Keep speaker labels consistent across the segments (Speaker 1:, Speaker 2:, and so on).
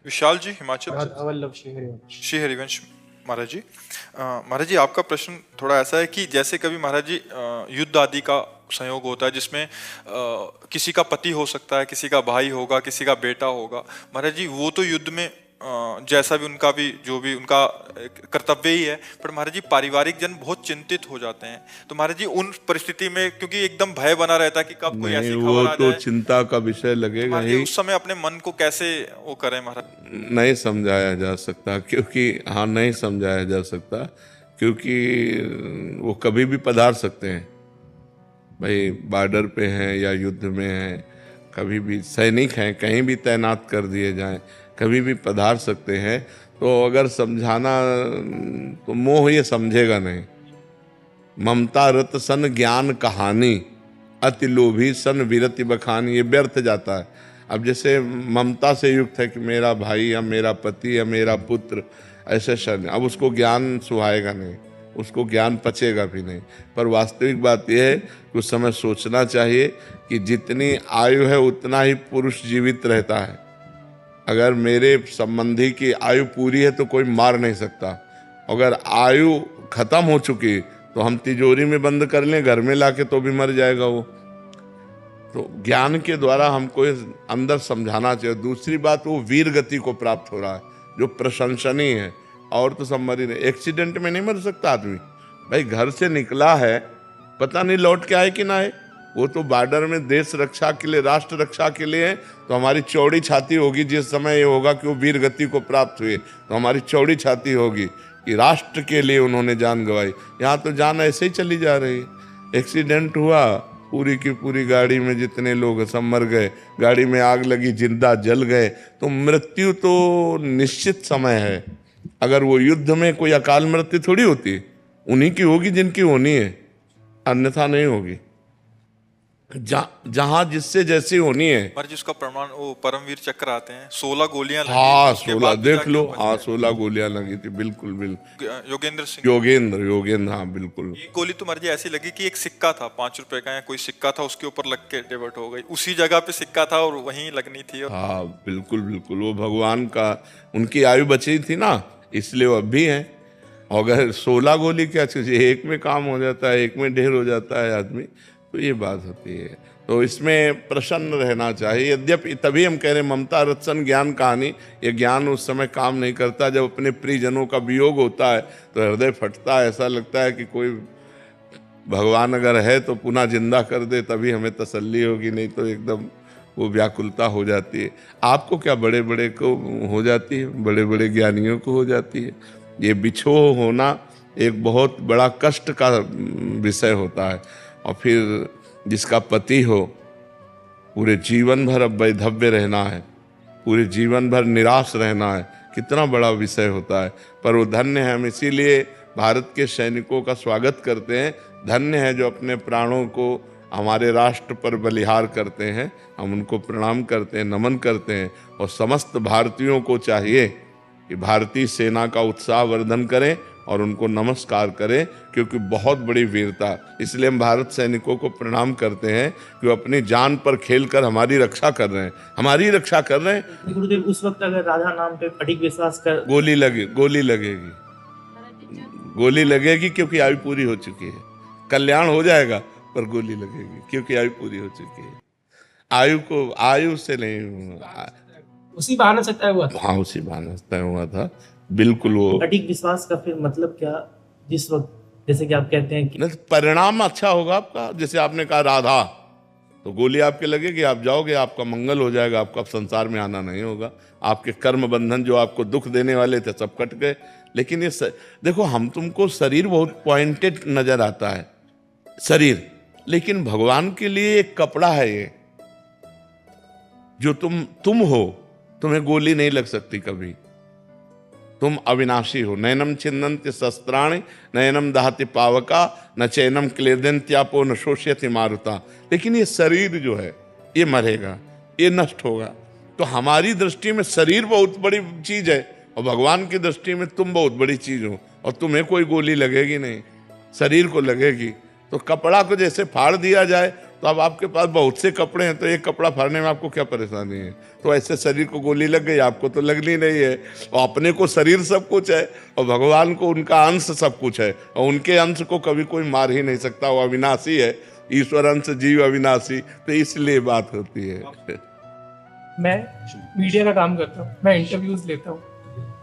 Speaker 1: विशाल जी, हिमाचल से।
Speaker 2: राधा वल्लभ श्री हरिवंश।
Speaker 1: श्री हरिवंश महाराज जी। महाराज जी, आपका प्रश्न थोड़ा ऐसा है कि जैसे कभी महाराज जी युद्ध आदि का संयोग होता है जिसमें किसी का पति हो सकता है, किसी का भाई होगा, किसी का बेटा होगा। महाराज जी वो तो युद्ध में जैसा भी उनका भी जो भी उनका कर्तव्य ही है, पर महाराज जी पारिवारिक जन बहुत चिंतित हो जाते हैं। तो महाराज जी उन परिस्थिति में, क्योंकि एकदम भय बना रहता है कि कब कोई
Speaker 3: नहीं,
Speaker 1: ऐसी
Speaker 3: वो
Speaker 1: खबर आ
Speaker 3: तो
Speaker 1: जाए,
Speaker 3: चिंता का विषय
Speaker 1: तो
Speaker 3: लगेगा
Speaker 1: महाराज जी
Speaker 3: ही।
Speaker 1: उस समय अपने मन को कैसे वो करें महाराज?
Speaker 3: नहीं समझाया जा सकता, क्योंकि हाँ नहीं समझाया जा सकता, क्योंकि वो कभी भी पधार सकते हैं। भाई बॉर्डर पे हैं या युद्ध में हैं, कभी भी सैनिक हैं, कहीं भी तैनात कर दिए जाएं, कभी भी पधार सकते हैं। तो अगर समझाना, तो मोह ये समझेगा नहीं। ममता रत सन ज्ञान कहानी, अति लोभी सन विरति बखानी, ये व्यर्थ जाता है। अब जैसे ममता से युक्त है कि मेरा भाई या मेरा पति या मेरा पुत्र ऐसे शन, अब उसको ज्ञान सुहाएगा नहीं, उसको ज्ञान पचेगा भी नहीं। पर वास्तविक बात यह है कि उस समय सोचना चाहिए कि जितनी आयु है उतना ही पुरुष जीवित रहता है। अगर मेरे संबंधी की आयु पूरी है तो कोई मार नहीं सकता। अगर आयु खत्म हो चुकी तो हम तिजोरी में बंद कर लें, घर में लाके, तो भी मर जाएगा वो। तो ज्ञान के द्वारा हमको अंदर समझाना चाहिए। दूसरी बात, वो वीर गति को प्राप्त हो रहा है जो प्रशंसनीय है। और तो सब मर ही नहीं, एक्सीडेंट में नहीं मर सकता आदमी। भाई घर से निकला है, पता नहीं लौट के आए कि ना आए। वो तो बॉर्डर में देश रक्षा के लिए, राष्ट्र रक्षा के लिए है। तो हमारी चौड़ी छाती होगी जिस समय ये होगा कि वो वीर गति को प्राप्त हुए, तो हमारी चौड़ी छाती होगी कि राष्ट्र के लिए उन्होंने जान गंवाई। यहाँ तो जान ऐसे ही चली जा रही है। एक्सीडेंट हुआ, पूरी की पूरी गाड़ी में जितने लोग सब मर गए, गाड़ी में आग लगी, जिंदा जल गए। तो मृत्यु तो निश्चित समय है। अगर वो युद्ध में कोई अकाल मृत्यु थोड़ी होती, उन्हीं की होगी जिनकी होनी है, अन्यथा नहीं होगी। जहां जिससे जैसी होनी है।
Speaker 1: महाराज जी उसका प्रमाण वो परमवीर चक्र आते हैं, 16 गोलियां लगी,
Speaker 3: हाँ
Speaker 1: उसके
Speaker 3: 16
Speaker 1: बाद भी
Speaker 3: देख
Speaker 1: जाके
Speaker 3: लो,
Speaker 1: वो बच
Speaker 3: हाँ
Speaker 1: गए।
Speaker 3: 16 गोलियां लगी थी, बिल्कुल बिल्कुल।
Speaker 1: योगेंद्र सिंह।
Speaker 3: योगेंद्र, हाँ बिल्कुल।
Speaker 1: ये गोली तो महाराज जी ऐसी लगी कि एक सिक्का था, 5 रुपए का या कोई सिक्का था, उसके ऊपर लग के डेवर्ट हो गई। उसी जगह पे सिक्का था और वहीं लगनी थी। और
Speaker 3: हाँ बिल्कुल बिल्कुल, वो भगवान का, उनकी आयु बची थी ना, इसलिए वो अब भी हैं। अगर 16 गोली क्या चीज़, एक में काम हो जाता है, एक में ढेर हो जाता है आदमी, तो ये बात होती है। तो इसमें प्रसन्न रहना चाहिए। यद्यपि तभी हम कह रहे हैं ममता रत्सन ज्ञान कहानी, ये ज्ञान उस समय काम नहीं करता जब अपने प्रियजनों का वियोग होता है, तो हृदय फटता है। ऐसा लगता है कि कोई भगवान अगर है तो पुनः जिंदा कर दे, तभी हमें तसल्ली होगी, नहीं तो एकदम वो व्याकुलता हो जाती है। आपको क्या, बड़े बड़े को हो जाती है, बड़े बड़े ज्ञानियों को हो जाती है। ये बिछोह होना एक बहुत बड़ा कष्ट का विषय होता है। और फिर जिसका पति हो, पूरे जीवन भर अब वैधव्य रहना है, पूरे जीवन भर निराश रहना है, कितना बड़ा विषय होता है। पर वो धन्य है, हम इसीलिए भारत के सैनिकों का स्वागत करते हैं। धन्य है जो अपने प्राणों को हमारे राष्ट्र पर बलिहार करते हैं। हम उनको प्रणाम करते हैं, नमन करते हैं। और समस्त भारतीयों को चाहिए कि भारतीय सेना का उत्साहवर्धन करें और उनको नमस्कार करें, क्योंकि बहुत बड़ी वीरता। इसलिए हम भारत सैनिकों को प्रणाम करते हैं कि वो अपनी जान पर खेलकर हमारी रक्षा कर रहे हैं, हमारी रक्षा कर रहे हैं।
Speaker 2: गुरुदेव, उस वक्त अगर राधा नाम पे अधिक विश्वास कर,
Speaker 3: गोली लगेगी, गोली लगेगी, क्योंकि आयु पूरी हो चुकी है। कल्याण हो जाएगा, पर गोली लगेगी, क्योंकि आयु पूरी हो चुकी है। आयु से नहीं,
Speaker 2: उसी बहाने से तय हुआ था।
Speaker 3: हाँ उसी बहाने तय हुआ था, बिल्कुल। वो
Speaker 2: अधिक विश्वास का फिर मतलब क्या, जिस वक्त जैसे कि आप कहते हैं कि
Speaker 3: नहीं, परिणाम अच्छा होगा आपका। जैसे आपने कहा राधा, तो गोली आपके लगेगी, आप जाओगे, आपका मंगल हो जाएगा, आपका संसार में आना नहीं होगा। आपके कर्म बंधन जो आपको दुख देने वाले थे सब कट गए। लेकिन ये देखो, हम तुमको शरीर बहुत पॉइंटेड नजर आता है शरीर, लेकिन भगवान के लिए एक कपड़ा है ये, जो तुम हो। तुम्हें गोली नहीं लग सकती कभी, तुम अविनाशी हो। नयनम छिन्दन्ति शस्त्राणि नयनम दहति पावका न चैनम क्लेदन्त्यापो न शोष्यति मारुता। लेकिन ये शरीर जो है ये मरेगा, ये नष्ट होगा। तो हमारी दृष्टि में शरीर बहुत बड़ी चीज है, और भगवान की दृष्टि में तुम बहुत बड़ी चीज हो। और तुम्हें कोई गोली लगेगी नहीं, शरीर को लगेगी। तो कपड़ा को जैसे फाड़ दिया जाए तो अब आपके पास बहुत से कपड़े हैं, तो एक कपड़ा फाड़ने में आपको क्या परेशानी है? तो ऐसे शरीर को गोली लग गई, आपको तो लगनी नहीं है। और अपने को शरीर सब कुछ है, और भगवान को उनका अंश सब कुछ है, और उनके अंश को कभी कोई मार ही नहीं सकता। वो अविनाशी है, ईश्वर अंश जीव अविनाशी, तो इसलिए बात होती है।
Speaker 4: मैं मीडिया का काम करता हूँ, मैं इंटरव्यूज लेता हूँ।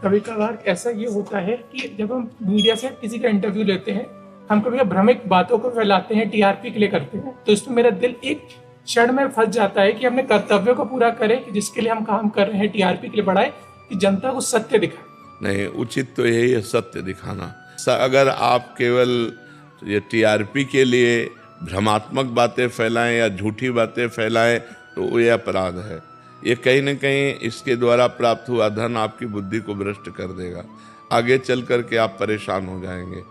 Speaker 4: कभी कभार ऐसा ये होता है कि जब हम मीडिया से किसी का इंटरव्यू लेते हैं, हम कभी भ्रमिक बातों को फैलाते हैं, टीआरपी के लिए करते हैं, तो इसमें मेरा दिल एक क्षण में फंस जाता है कि अपने कर्तव्य को पूरा करें, कि जिसके लिए हम काम कर रहे हैं, टीआरपी के लिए बढ़ाए, कि जनता को सत्य दिखाए।
Speaker 3: नहीं, उचित तो यही है, सत्य दिखाना। अगर आप केवल ये टीआरपी के लिए भ्रमात्मक बातें फैलाएं या झूठी बातें फैलाएं, तो ये अपराध है। ये कहीं न कहीं इसके द्वारा प्राप्त हुआ धन आपकी बुद्धि को भ्रष्ट कर देगा, आगे चल कर के आप परेशान हो जाएंगे।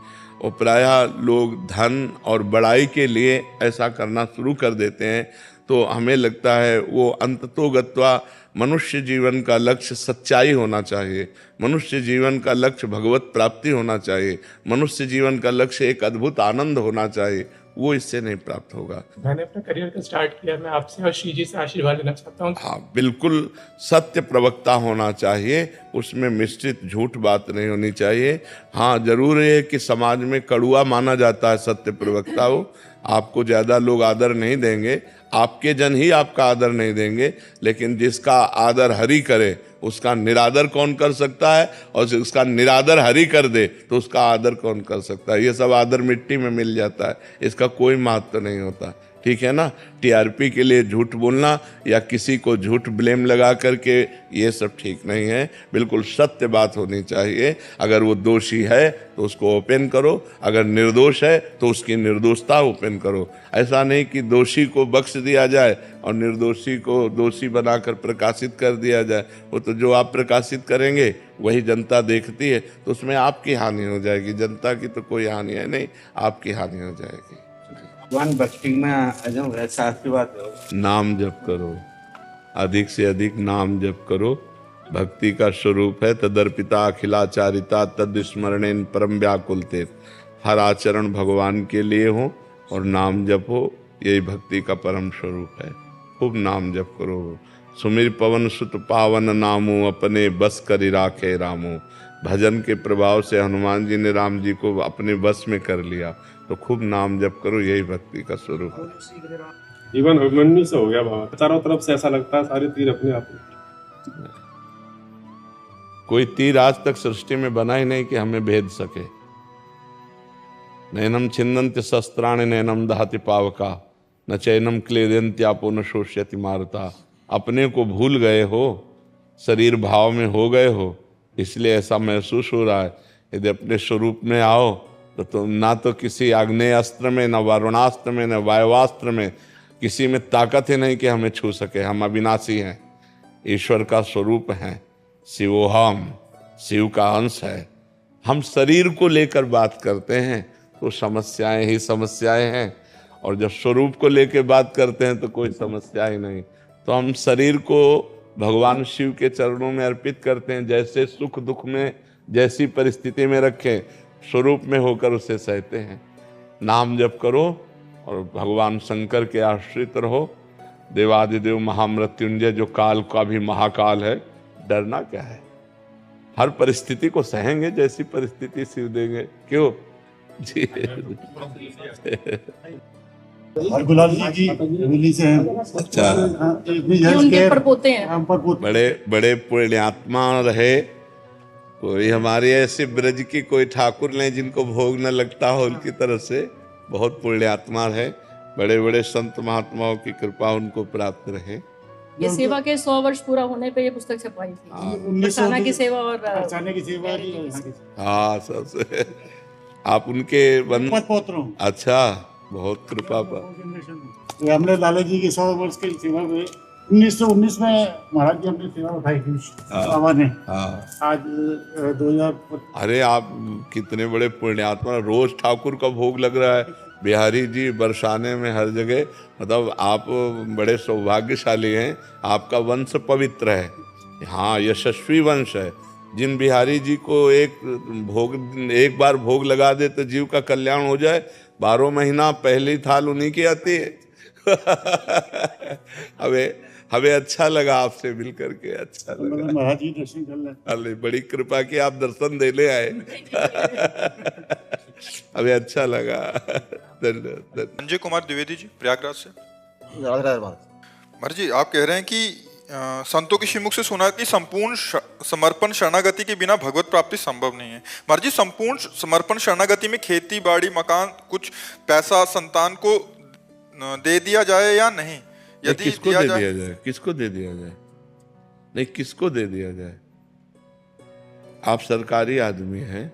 Speaker 3: और प्रायः लोग धन और बड़ाई के लिए ऐसा करना शुरू कर देते हैं, तो हमें लगता है वो अंततोगत्वा मनुष्य जीवन का लक्ष्य सच्चाई होना चाहिए, मनुष्य जीवन का लक्ष्य भगवत प्राप्ति होना चाहिए, मनुष्य जीवन का लक्ष्य एक अद्भुत आनंद होना चाहिए, वो इससे नहीं प्राप्त होगा।
Speaker 4: मैंने अपना करियर का स्टार्ट किया, मैं आपसे और श्री जी से आशीर्वाद लेना चाहता हूँ।
Speaker 3: हाँ, बिल्कुल सत्य प्रवक्ता होना चाहिए, उसमें मिश्रित झूठ बात नहीं होनी चाहिए। हाँ, जरूर है कि समाज में कड़ुआ माना जाता है सत्य प्रवक्ता हो, आपको ज़्यादा लोग आदर नहीं देंगे, आपके जन ही आपका आदर नहीं देंगे, लेकिन जिसका आदर हरि करे उसका निरादर कौन कर सकता है, और उसका निरादर हरि कर दे तो उसका आदर कौन कर सकता है। ये सब आदर मिट्टी में मिल जाता है, इसका कोई महत्व नहीं होता। ठीक है ना? टीआरपी के लिए झूठ बोलना या किसी को झूठ ब्लेम लगा करके, ये सब ठीक नहीं है। बिल्कुल सत्य बात होनी चाहिए। अगर वो दोषी है तो उसको ओपन करो, अगर निर्दोष है तो उसकी निर्दोषता ओपन करो। ऐसा नहीं कि दोषी को बख्श दिया जाए और निर्दोषी को दोषी बनाकर प्रकाशित कर दिया जाए। वो तो जो आप प्रकाशित करेंगे वही जनता देखती है, तो उसमें आपकी हानि हो जाएगी, जनता की तो कोई हानि है नहीं, आपकी हानि हो जाएगी।
Speaker 5: भगवान भक्ति में ऐसा की बात है,
Speaker 3: नाम जप करो, अधिक से अधिक नाम जप करो। भक्ति का स्वरूप है तदर्पिता अखिलाचारिता तद स्मरणेन परम व्याकुलते। हर आचरण भगवान के लिए हो और नाम जप हो, यही भक्ति का परम स्वरूप है। खूब नाम जप करो। सुमिर पवन सुत पावन नामो अपने बस करि राखे रामो। भजन के प्रभाव से हनुमान जी ने राम जी को अपने बस में कर लिया, तो खूब नाम जप करो, यही भक्ति का स्वरूप है।
Speaker 6: जीवन अभिमन्यु से हो गया बाबा, चारों तरफ से ऐसा लगता है सारे तीर अपने आप में।
Speaker 3: कोई तीर आज तक सृष्टि में बना ही नहीं कि हमें भेद सके। नैनम छिन्नन्ति शस्त्राणि नैनम दहति पावका न चैनम क्लेदन्त्यापो न शोष्यति मारुता। अपने को भूल गए हो, शरीर भाव में हो गए हो, इसलिए ऐसा महसूस हो रहा है। यदि अपने स्वरूप में आओ तो तुम ना तो किसी आग्नेय अस्त्र में, न वरुणास्त्र में, न वायुवास्त्र में, किसी में ताकत ही नहीं कि हमें छू सके। हम अविनाशी हैं, ईश्वर का स्वरूप हैं, शिवोहम, शिव का अंश है। हम शरीर को लेकर बात करते हैं तो समस्याएं ही समस्याएं हैं, और जब स्वरूप को लेकर बात करते हैं तो कोई समस्या ही नहीं। तो हम शरीर को भगवान शिव के चरणों में अर्पित करते हैं, जैसे सुख दुख में जैसी परिस्थिति में रखें, स्वरूप में होकर उसे सहते हैं। नाम जप करो और भगवान शंकर के आश्रित रहो। देवादिदेव महामृत्युंजय जो काल का भी महाकाल है, डरना क्या है? हर परिस्थिति को सहेंगे, जैसी परिस्थिति शिव देंगे। क्यों जी?
Speaker 7: और गुलाल जी दिल्ली से हैं।
Speaker 3: अच्छा,
Speaker 8: ये उनके परपोते हैं।
Speaker 3: बड़े बड़े पुण्यात्मा रहे। कोई हमारे ऐसे ब्रज की कोई ठाकुर ने जिनको भोग न लगता हो, उनकी तरफ से बहुत पुण्यात्मा है। बड़े बड़े संत महात्माओं की कृपा उनको प्राप्त रहे।
Speaker 8: ये सेवा के 100 वर्ष पूरा होने पे ये पुस्तक छपाई थी, बरसाना की सेवा और
Speaker 7: बरसाने की सेवा
Speaker 3: हाँ, सबसे आप उनके
Speaker 7: पौत्र हूँ।
Speaker 3: अच्छा, बहुत कृपा पर।
Speaker 7: हमने लाला जी की 100 वर्ष की सेवा में 1919 में महाराज जी अपनी सेवा उठाई थी बाबा ने। आज 2000।
Speaker 3: अरे आप कितने बड़े पुण्यात्मा, रोज ठाकुर का भोग लग रहा है। बिहारी जी बरसाने में हर जगह, मतलब आप बड़े सौभाग्यशाली हैं, आपका वंश पवित्र है। हाँ, यशस्वी वंश है। जिन बिहारी जी को एक बार भोग लगा दे तो जीव का कल्याण हो जाए। 12 महीना पहली थाल उन्हीं की आती है। हमें हमें अच्छा लगा आपसे मिल करके, अच्छा लगा।
Speaker 7: महाराज जी दर्शन कर लें।
Speaker 3: अरे बड़ी कृपा की आप दर्शन देने आए। हमें अच्छा लगा। धन्यवाद।
Speaker 1: संजय कुमार द्विवेदी जी, प्रयागराज से।
Speaker 5: राधे राधे महाराज।
Speaker 1: महाराज जी, आप कह रहे हैं कि संतों के श्रीमुख से सुना कि संपूर्ण समर्पण शरणागति के बिना भगवत प्राप्ति संभव नहीं है। महाराज जी, संपूर्ण समर्पण शरणागति में खेती बाड़ी मकान कुछ पैसा संतान को दे दिया जाए या नहीं? यदि
Speaker 3: किसको दे दिया जाए? किसको दे दिया जाए? नहीं, किसको दे दिया जाए? आप सरकारी आदमी हैं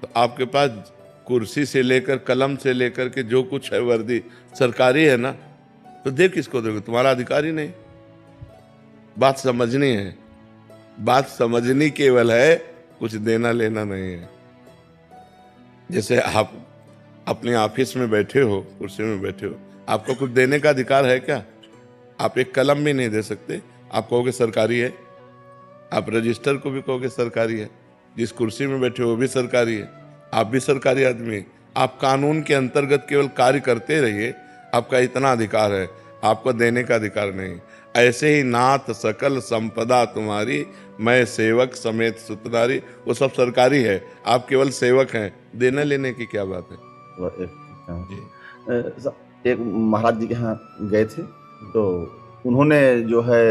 Speaker 3: तो आपके पास कुर्सी से लेकर कलम से लेकर के जो कुछ है वर्दी सरकारी है ना, तो दे किसको दोगे? तुम्हारा अधिकार ही नहीं। बात समझनी है, बात समझनी केवल है, कुछ देना लेना नहीं है। जैसे आप अपने ऑफिस में बैठे हो, कुर्सी में बैठे हो, आपको कुछ देने का अधिकार है क्या? आप एक कलम भी नहीं दे सकते। आप कहोगे सरकारी है, आप रजिस्टर को भी कहोगे सरकारी है, जिस कुर्सी में बैठे हो वो भी सरकारी है, आप भी सरकारी आदमी हैं। आप कानून के अंतर्गत केवल कार्य करते रहिए, आपका इतना अधिकार है, आपको देने का अधिकार नहीं। ऐसे ही नाथ सकल संपदा तुम्हारी, मैं सेवक समेत सुतनारी, वो सब सरकारी है, आप केवल सेवक हैं। देने लेने की क्या बात है?
Speaker 5: एक महाराज जी के यहाँ गए थे तो उन्होंने जो है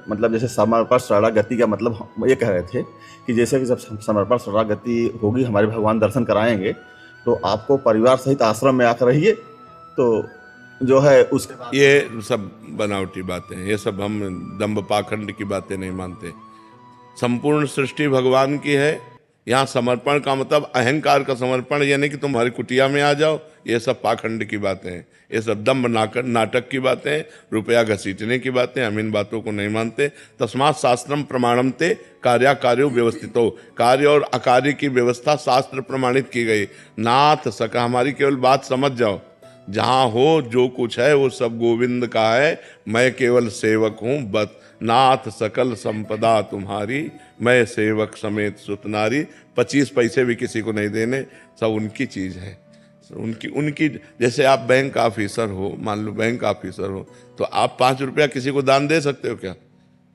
Speaker 5: मतलब जैसे समर्पण शरणागति का मतलब हम ये कह रहे थे कि जैसे कि जब समर्पण शरणागति होगी, हमारे भगवान दर्शन कराएंगे तो आपको परिवार सहित आश्रम में आकर रहिए, तो जो है उसके बाद
Speaker 3: ये सब बनावटी बातें हैं, ये सब हम दंभ पाखंड की बातें नहीं मानते। संपूर्ण सृष्टि भगवान की है। यहाँ समर्पण का मतलब अहंकार का समर्पण, यानी कि तुम्हारी कुटिया में आ जाओ, ये सब पाखंड की बातें हैं, ये सब दंभ नाटक की बातें हैं, रुपया घसीटने की बातें। हम इन बातों को नहीं मानते। तस्मात् शास्त्रम प्रमाणम ते कार्याकार्यो व्यवस्थितो, कार्य और अकार्य की व्यवस्था शास्त्र प्रमाणित की गई। नाथ सका, हमारी केवल बात समझ जाओ, जहाँ हो जो कुछ है वो सब गोविंद का है, मैं केवल सेवक हूँ बस। नाथ सकल संपदा तुम्हारी, मैं सेवक समेत सुतनारी। 25 पैसे भी किसी को नहीं देने, सब उनकी चीज़ है, उनकी। जैसे आप बैंक ऑफिसर हो, मान लो बैंक ऑफिसर हो, तो आप 5 रुपया किसी को दान दे सकते हो क्या?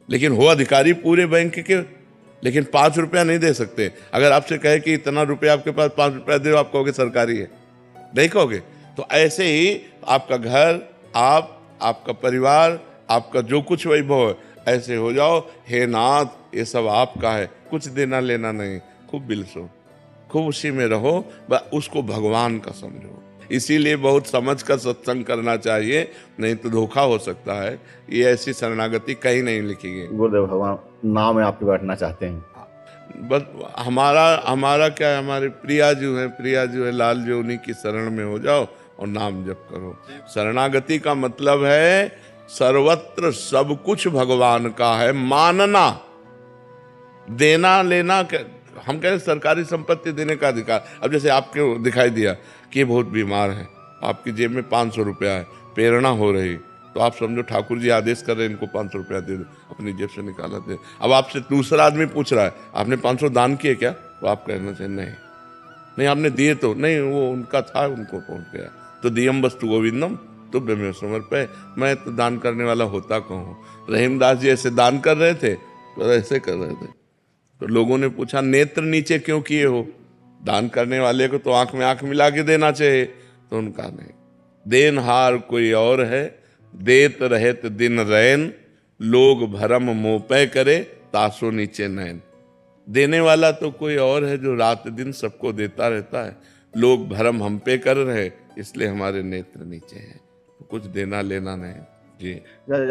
Speaker 3: लेकिन हो अधिकारी पूरे बैंक के, लेकिन 5 रुपया नहीं दे सकते। अगर आपसे कहे कि इतना रुपया आपके पास, 5 रुपया दे, आप कहोगे सरकारी है? नहीं कहोगे। तो ऐसे ही आपका घर, आपका परिवार, आपका जो कुछ वैभव है, ऐसे हो जाओ, हे नाथ ये सब आपका है, कुछ देना लेना नहीं। खूब बिलसो, खूब उसी में रहो, बस उसको भगवान का समझो। इसीलिए बहुत समझ कर सत्संग करना चाहिए, नहीं तो धोखा हो सकता है। ये ऐसी शरणागति कहीं नहीं लिखी गई।
Speaker 5: गुरुदेव भगवान नाम में आपके बैठना चाहते हैं।
Speaker 3: बस हमारा क्या है, हमारे प्रिया जो है लाल जो, उन्हीं की शरण में हो जाओ और नाम जप करो। शरणागति का मतलब है सर्वत्र सब कुछ भगवान का है, मानना। देना लेना, हम कहें सरकारी संपत्ति देने का अधिकार। अब जैसे आपको दिखाई दिया कि ये बहुत बीमार है, आपकी जेब में 500 रुपया है, प्रेरणा हो रही, तो आप समझो ठाकुर जी आदेश कर रहे हैं इनको 500 रुपया दे दो, अपनी जेब से निकाला दे। अब आपसे दूसरा आदमी पूछ रहा है आपने 500 दान किए क्या, तो आप कहना चाहिए नहीं आपने दिए तो नहीं, वो उनका था, उनको पहुंच गया। तो दियम वस्तु गोविंदम तुभ्यमेव समर्पय, मैं तो दान करने वाला होता कहूँ। रहीमदास जी ऐसे दान कर रहे थे, तो ऐसे कर रहे थे, तो लोगों ने पूछा नेत्र नीचे क्यों किए हो? दान करने वाले को तो आंख में आंख मिला के देना चाहिए। तो उनका नहीं, देनहार कोई और है, देत रहत दिन रैन, लोग भरम मोपय करे, तासो नीचे नैन। देने वाला तो कोई और है जो रात दिन सबको देता रहता है, लोग भरम हम पे कर रहे, इसलिए हमारे नेत्र नीचे हैं। तो कुछ देना लेना नहीं जी।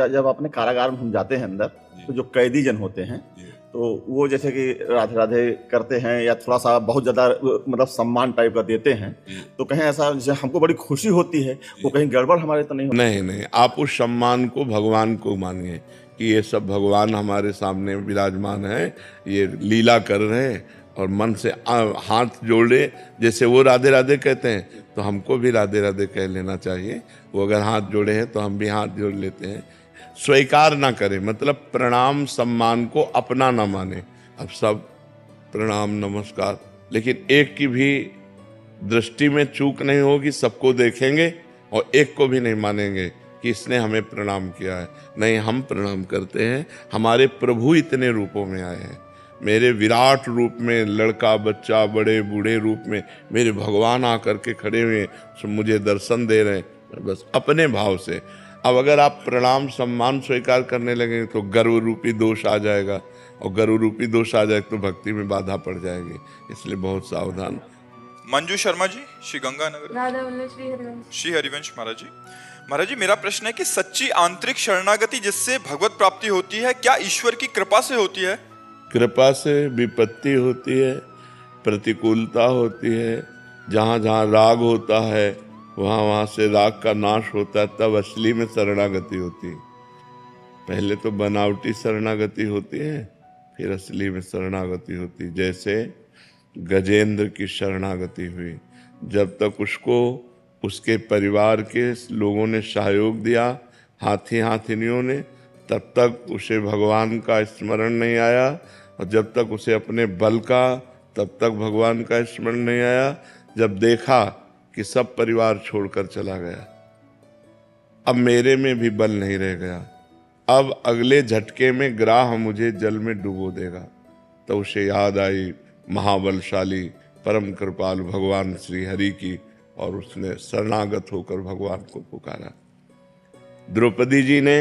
Speaker 5: जब अपने कारागार में हम जाते हैं अंदर, तो जो कैदी जन होते हैं तो वो जैसे कि राधे राधे करते हैं या थोड़ा सा बहुत ज़्यादा मतलब सम्मान टाइप का देते हैं, तो कहीं ऐसा जैसे हमको बड़ी खुशी होती है, वो कहीं गड़बड़ हमारे तो नहीं होती?
Speaker 3: नहीं, आप उस सम्मान को भगवान को मानिए कि ये सब भगवान हमारे सामने विराजमान है, ये लीला कर रहे हैं, और मन से हाथ जोड़े। जैसे वो राधे राधे कहते हैं तो हमको भी राधे राधे कह लेना चाहिए। वो अगर हाथ जोड़े हैं तो हम भी हाथ जोड़ लेते हैं। स्वीकार ना करें, मतलब प्रणाम सम्मान को अपना ना माने। अब सब प्रणाम नमस्कार, लेकिन एक की भी दृष्टि में चूक नहीं होगी, सबको देखेंगे और एक को भी नहीं मानेंगे कि इसने हमें प्रणाम किया है। नहीं, हम प्रणाम करते हैं। हमारे प्रभु इतने रूपों में आए हैं। मेरे विराट रूप में, लड़का बच्चा बड़े बूढ़े रूप में मेरे भगवान आकर के खड़े हुए मुझे दर्शन दे रहे हैं, बस अपने भाव से। अब अगर आप प्रणाम सम्मान स्वीकार करने लगेंगे तो गर्व रूपी दोष आ जाएगा, और गर्व रूपी दोष आ जाए तो भक्ति में बाधा पड़ जाएगी। इसलिए बहुत सावधान।
Speaker 1: मंजू शर्मा जी, श्री गंगानगर।
Speaker 9: राधा वल्लभ श्री हरिवंश।
Speaker 1: श्री हरिवंश महाराज जी। महाराज जी, मेरा प्रश्न है कि सच्ची आंतरिक शरणागति जिससे भगवत प्राप्ति होती है, क्या ईश्वर की कृपा से होती है?
Speaker 3: कृपा से विपत्ति होती है, प्रतिकूलता होती है। जहाँ जहाँ राग होता है वहाँ वहाँ से राग का नाश होता है, तब असली में शरणागति होती है। पहले तो बनावटी शरणागति होती है, फिर असली में शरणागति होती है। जैसे गजेंद्र की शरणागति हुई, जब तक उसको उसके परिवार के लोगों ने सहयोग दिया, हाथी हाथिनियों ने, तब तक उसे भगवान का स्मरण नहीं आया, और जब तक उसे अपने बल का, तब तक भगवान का स्मरण नहीं आया। जब देखा कि सब परिवार छोड़कर चला गया, अब मेरे में भी बल नहीं रह गया, अब अगले झटके में ग्राह मुझे जल में डुबो देगा, तो उसे याद आई महाबलशाली परम कृपालु भगवान श्री हरि की, और उसने शरणागत होकर भगवान को पुकारा। द्रौपदी जी ने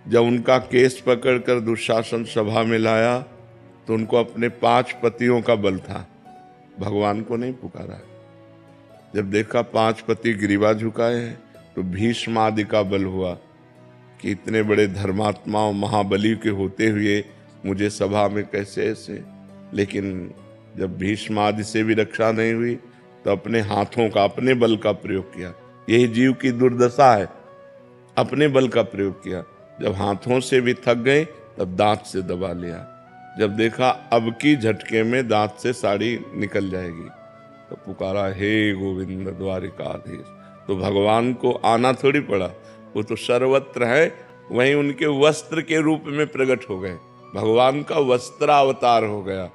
Speaker 3: जब उनका केस पकड़कर दुशासन सभा में लाया तो उनको अपने 5 पतियों का बल था, भगवान को नहीं पुकारा। जब देखा 5 पति ग्रीवा झुकाए हैं तो भीष्म आदि का बल हुआ कि इतने बड़े धर्मात्माओं महाबली के होते हुए मुझे सभा में कैसे ऐसे। लेकिन जब भीष्म आदि से भी रक्षा नहीं हुई तो अपने हाथों का, अपने बल का प्रयोग किया। यही जीव की दुर्दशा है, अपने बल का प्रयोग किया। जब हाथों से भी थक गए तब दांत से दबा लिया। जब देखा अब की झटके में दांत से साड़ी निकल जाएगी तो पुकारा, हे गोविंद द्वारिकाधीश। तो भगवान को आना थोड़ी पड़ा, वो तो सर्वत्र है, वहीं उनके वस्त्र के रूप में प्रकट हो गए। भगवान का वस्त्रावतार हो गया।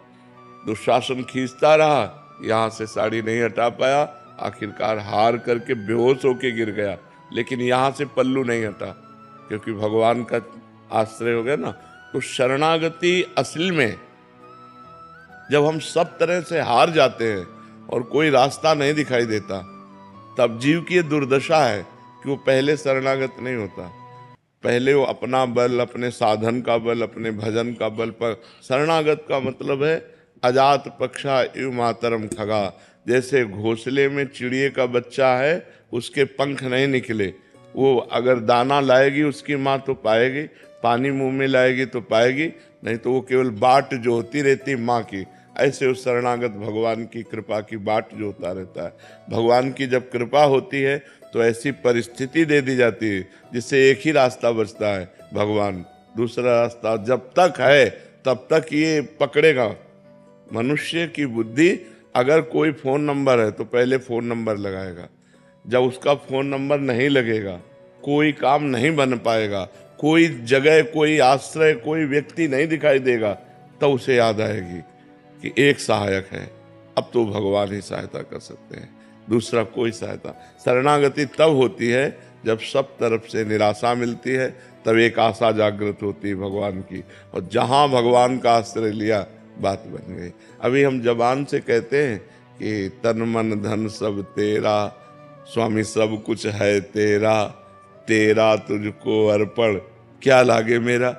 Speaker 3: दुशासन खींचता रहा, यहाँ से साड़ी नहीं हटा पाया, आखिरकार हार करके बेहोश होके गिर गया, लेकिन यहाँ से पल्लू नहीं हटा क्योंकि भगवान का आश्रय हो गया ना। तो शरणागति असल में जब हम सब तरह से हार जाते हैं और कोई रास्ता नहीं दिखाई देता, तब जीव की ये दुर्दशा है कि वो पहले शरणागत नहीं होता। पहले वो अपना बल, अपने साधन का बल, अपने भजन का बल पर। शरणागत का मतलब है अजात पक्षा इव मातरम खगा। जैसे घोंसले में चिड़िए का बच्चा है, उसके पंख नहीं निकले, वो अगर दाना लाएगी उसकी माँ तो पाएगी, पानी मुंह में लाएगी तो पाएगी, नहीं तो वो केवल बाट जो होती रहती माँ की। ऐसे उस शरणागत भगवान की कृपा की बाट जो होता रहता है। भगवान की जब कृपा होती है तो ऐसी परिस्थिति दे दी जाती है जिससे एक ही रास्ता बचता है, भगवान। दूसरा रास्ता जब तक है तब तक ये पकड़ेगा। मनुष्य की बुद्धि, अगर कोई फ़ोन नंबर है तो पहले फ़ोन नंबर लगाएगा। जब उसका फ़ोन नंबर नहीं लगेगा, कोई काम नहीं बन पाएगा, कोई जगह, कोई आश्रय, कोई व्यक्ति नहीं दिखाई देगा, तब उसे याद आएगी कि एक सहायक है, अब तो भगवान ही सहायता कर सकते हैं, दूसरा कोई सहायता। शरणागति तब होती है जब सब तरफ से निराशा मिलती है, तब एक आशा जागृत होती है भगवान की, और जहाँ भगवान का आश्रय लिया बात बन गई। अभी हम जबान से कहते हैं कि तन मन धन सब तेरा, स्वामी सब कुछ है तेरा, तेरा तुझको अर्पण क्या लागे मेरा,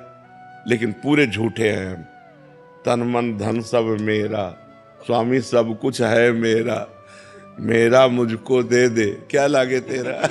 Speaker 3: लेकिन पूरे झूठे हैं हम। तन मन धन सब मेरा, स्वामी सब कुछ है मेरा, मेरा मुझको दे दे क्या लागे तेरा।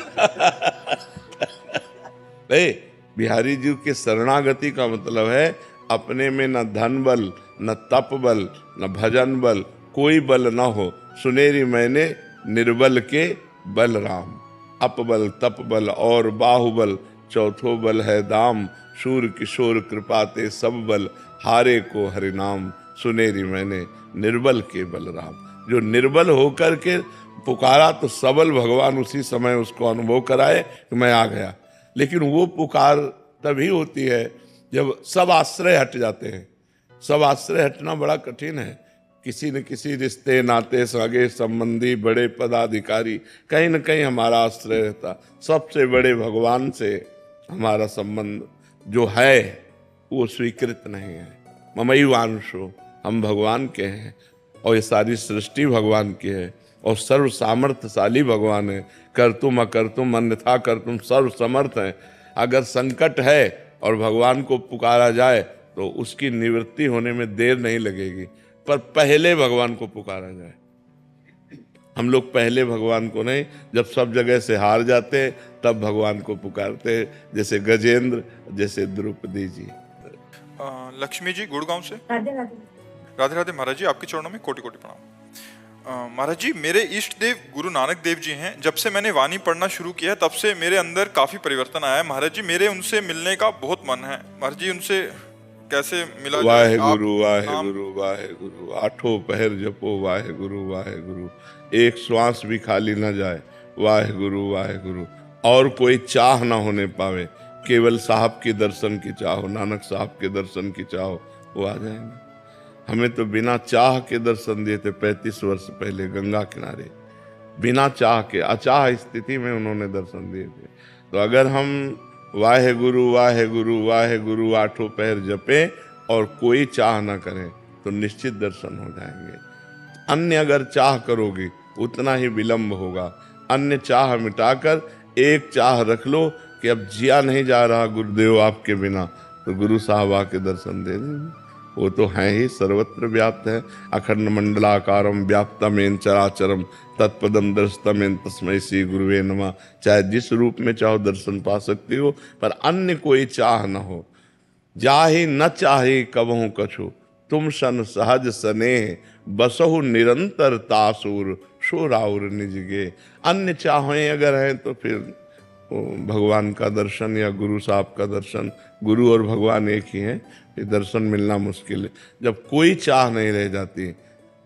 Speaker 3: बिहारी जी के शरणागति का मतलब है अपने में न धन बल, न तप बल, न भजन बल, कोई बल न हो। सुनेरी मैंने निर्बल के बल राम। अपबल, तप बल और बाहुबल, चौथो बल है दाम। शूर किशोर कृपाते सब बल, हारे को हरि नाम। सुनेरी मैंने निर्बल के बल राम। जो निर्बल होकर के पुकारा तो सबल भगवान उसी समय उसको अनुभव कराए कि मैं आ गया। लेकिन वो पुकार तभी होती है जब सब आश्रय हट जाते हैं। सब आश्रय हटना बड़ा कठिन है। किसी न किसी रिश्ते नाते सगे संबंधी बड़े पदाधिकारी कहीं न कहीं हमारा आश्रय रहता। सबसे बड़े भगवान से हमारा संबंध जो है वो स्वीकृत नहीं है। ममैवांशो, हम भगवान के हैं और ये सारी सृष्टि भगवान की है और सर्व सामर्थ्यशाली भगवान है। कर्तुम अकर्तुम अन्यथा कर्तुम सर्व समर्थ है। अगर संकट है और भगवान को पुकारा जाए तो उसकी निवृत्ति होने में देर नहीं लगेगी, पर पहले भगवान को पुकारा जाए। हम लोग पहले भगवान को नहीं, जब सब जगह से हार जाते तब भगवान को पुकारते, जैसे गजेंद्र, जैसे द्रौपदी जी।
Speaker 1: लक्ष्मी जी गुड़गांव से।
Speaker 9: राधे राधे।
Speaker 1: राधे राधे महाराज जी, आपके चरणों में कोटि कोटि प्रणाम। महाराज जी, मेरे इष्ट देव गुरु नानक देव जी हैं। जब से मैंने वाणी पढ़ना शुरू किया तब से मेरे अंदर काफी परिवर्तन आया है। महाराज जी, मेरे उनसे मिलने का बहुत मन है। महाराज जी, उनसे कैसे मिला जाए?
Speaker 3: वाहे गुरु वाहे गुरु वाहे गुरु, आठों पहर जपो वाहे गुरु वाहे गुरु, एक श्वास भी खाली न जाए वाहे गुरु वाहे गुरु। और कोई चाह ना होने पावे, केवल साहब के दर्शन की चाहो, नानक साहब के दर्शन की चाहो, वो आ जाएंगे। हमें तो बिना चाह के दर्शन दिए थे 35 वर्ष पहले गंगा किनारे, बिना चाह के, अचाह स्थिति में उन्होंने दर्शन दिए थे। तो अगर हम वाहे गुरु आठों पैर जपे और कोई चाह ना करें तो निश्चित दर्शन हो जाएंगे। अन्य अगर चाह करोगे उतना ही विलंब होगा। अन्य चाह मिटाकर एक चाह रख लो कि अब जिया नहीं जा रहा गुरुदेव आपके बिना, तो गुरु साहब आके दर्शन दे देंगे। वो तो हैं ही, सर्वत्र व्याप्त है। अखंड मंडलाकारम व्याप्तमेन चराचरम तत्पदम दर्शतमेन तस्मै श्री गुरुवे नमः। चाहे जिस रूप में चाहो दर्शन पा सकती हो, पर अन्य कोई चाह न हो। जाहि न चाहे कबहु कछु, तुम सन सहज स्नेह बसहु निरंतर तासुर शोराउर निजगे। अन्य चाहें अगर हैं तो फिर भगवान का दर्शन या गुरु साहब का दर्शन, गुरु और भगवान एक ही हैं, ये दर्शन मिलना मुश्किल है। जब कोई चाह नहीं रह जाती,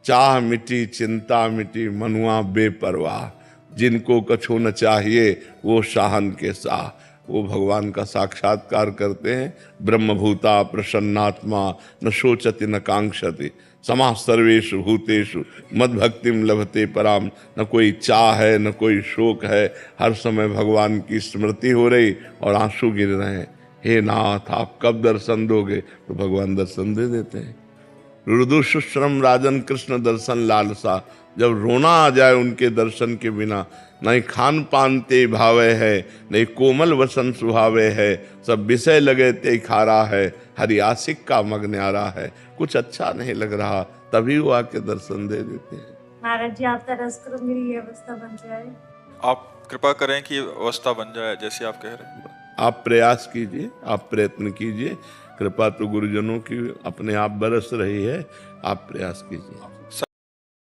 Speaker 3: चाह मिटी चिंता मिटी मनुआ बेपरवाह, जिनको कछु न चाहिए वो शाहन के शाह, वो भगवान का साक्षात्कार करते हैं। ब्रह्मभूता प्रसन्नात्मा न शोचति न कांक्षति समाः सर्वेषु भूतेषु मद्भक्तिम लभते पराम। न कोई चाह है न कोई शोक है, हर समय भगवान की स्मृति हो रही और आंसू गिर रहे हैं। हे नाथ, आप कब दर्शन दोगे? तो भगवान दर्शन दे देते हैं। रुदु शुश्रम राजन कृष्ण दर्शन लालसा, जब रोना आ जाए उनके दर्शन के बिना, नहीं खान पान ते भावे है, नहीं कोमल वसन सुहावे है, सब विषय लगे ते खारा है, हरि आशिक का मग न्यारा है। कुछ अच्छा नहीं लग रहा, तभी वो आके दर्शन दे देते हैं।
Speaker 9: महाराज जी, आप तरस करो मेरी ये अवस्था बन जाए।
Speaker 1: आप कृपा करें कि अवस्था बन जाए जैसे आप कह रहे हैं।
Speaker 3: आप प्रयास कीजिए, आप प्रयत्न कीजिए। कृपा तो गुरुजनों की अपने आप बरस रही है, आप प्रयास कीजिए।